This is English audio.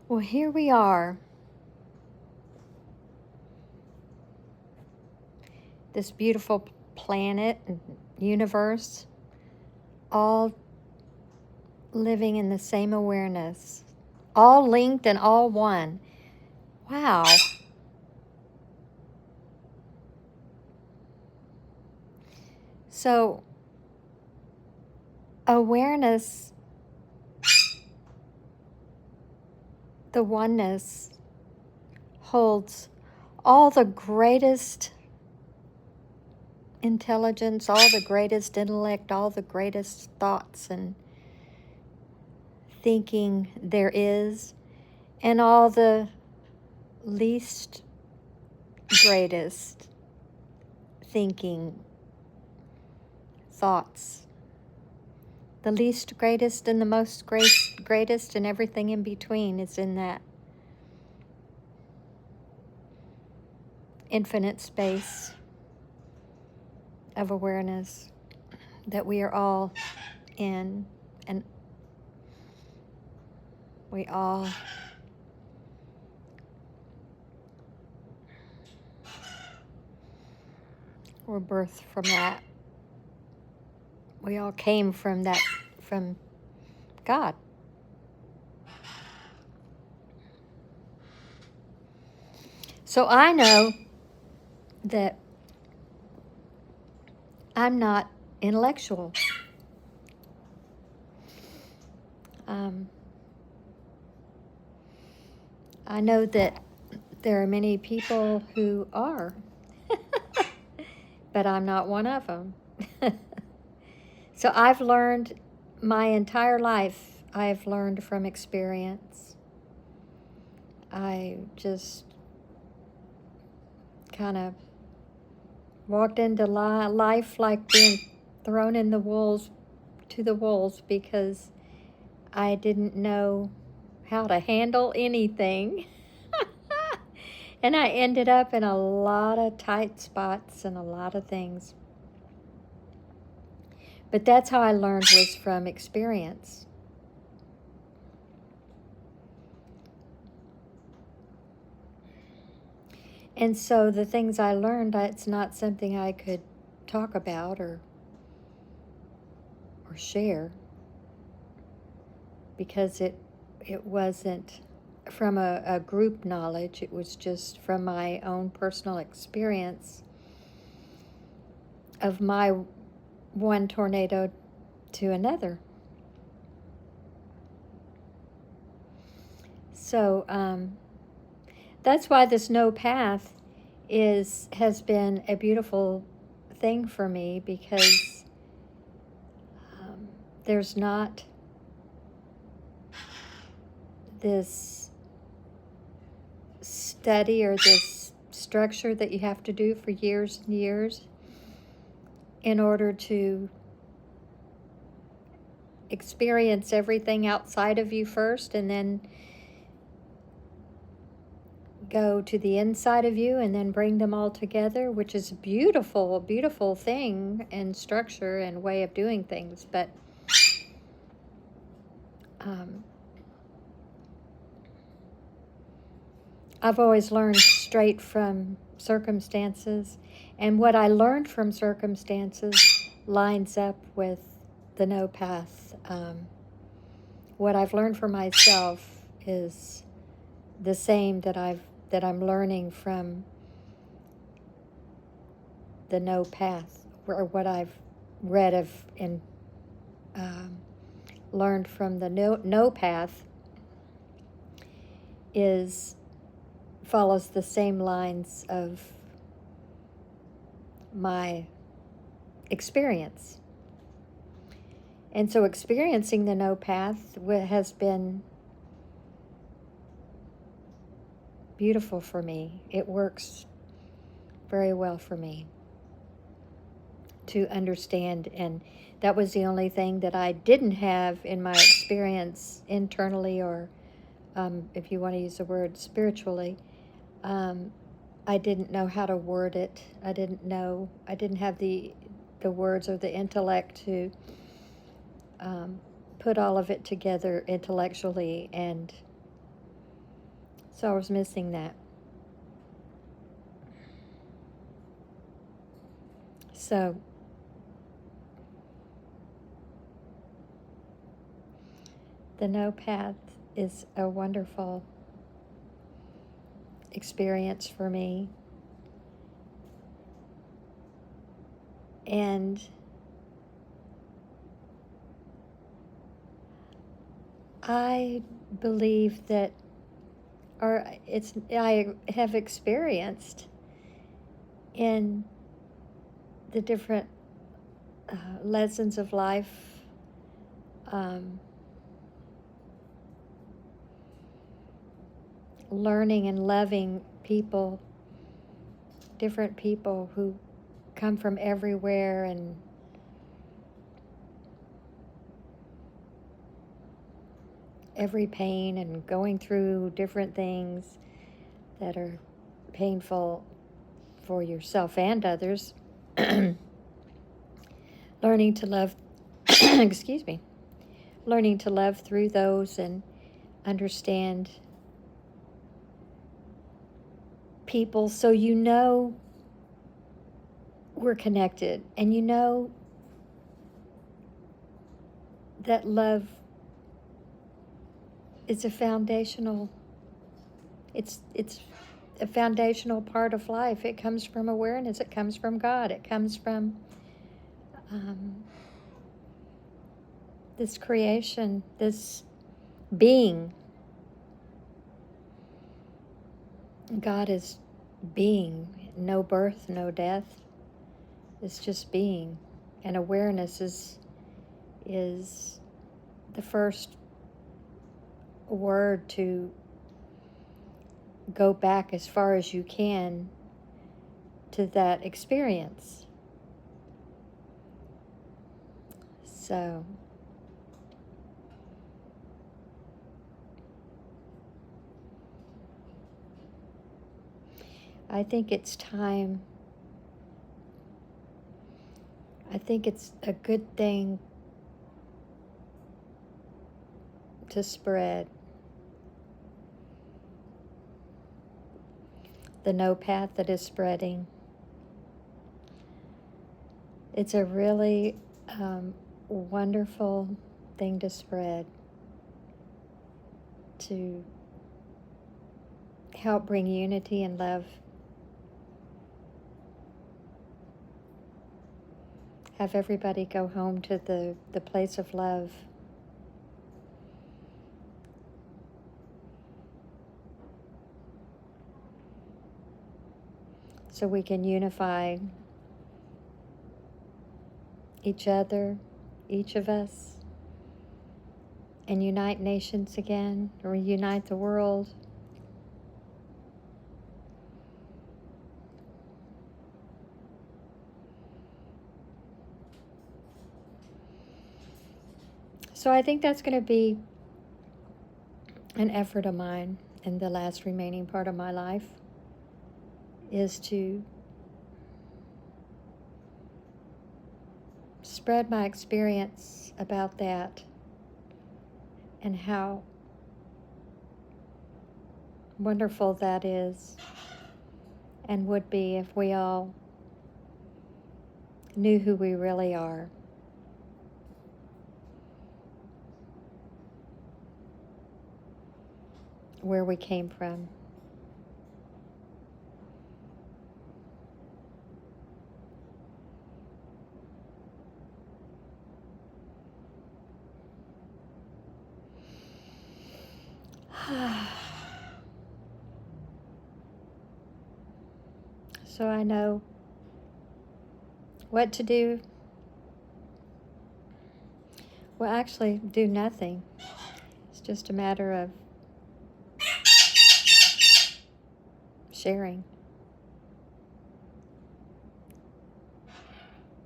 Well, here we are, this beautiful planet and universe, all living in the same awareness, all linked and all one. Wow. So, awareness, the oneness, holds all the greatest intelligence, all the greatest intellect, all the greatest thoughts and thinking there is, and all the least greatest thinking, thoughts. The least greatest and the most greatest and everything in between is in that infinite space of awareness that we are all in, and we all were birthed from that. We all came from that, from God. So I know that I'm not intellectual. Um, I know that there are many people who are, but I'm not one of them. So I've learned my entire life, I've learned from experience. I just kind of walked into life like being thrown in the wolves, to the wolves, because I didn't know how to handle anything. And I ended up in a lot of tight spots and a lot of things. But that's how I learned, was from experience. And so the things I learned, it's not something I could talk about or share, because it wasn't from a group knowledge. It was just from my own personal experience of my one tornado to another. So that's why this no path has been a beautiful thing for me, because there's not this study or this structure that you have to do for years and years in order to experience everything outside of you first, and then go to the inside of you and then bring them all together, which is a beautiful thing and structure and way of doing things. But I've always learned straight from circumstances, and what I learned from circumstances lines up with the no path. What I've learned for myself is the same that I'm learning from the no path, or what I've read of and learned from the no path follows the same lines of my experience. And so experiencing the no path has been beautiful for me. It works very well for me to understand, and that was the only thing that I didn't have in my experience internally, or if you want to use the word spiritually. I didn't know how to word it. I didn't have the words or the intellect to put all of it together intellectually and So I was missing that. So the No Path is a wonderful experience for me. And I believe that, I have experienced in the different lessons of life, learning and loving people, different people who come from everywhere, and every pain, and going through different things that are painful for yourself and others. Learning to love, excuse me, learning to love through those and understand people, so you know we're connected, and you know that love is a foundational, it's a foundational part of life. It comes from awareness, it comes from God, it comes from this creation, this being. God is being, no birth, no death. It's just being. And awareness is the first word to go back as far as you can to that experience. So I think it's time. I think it's a good thing to spread the No Path that is spreading. It's a really wonderful thing to spread, to help bring unity and love. Have everybody go home to the place of love. So we can unify each other, each of us, and unite nations again, or unite the world. So I think that's going to be an effort of mine in the last remaining part of my life, is to spread my experience about that, and how wonderful that is and would be if we all knew who we really are. Where we came from. So I know what to do. Well, actually, do nothing. It's just a matter of sharing.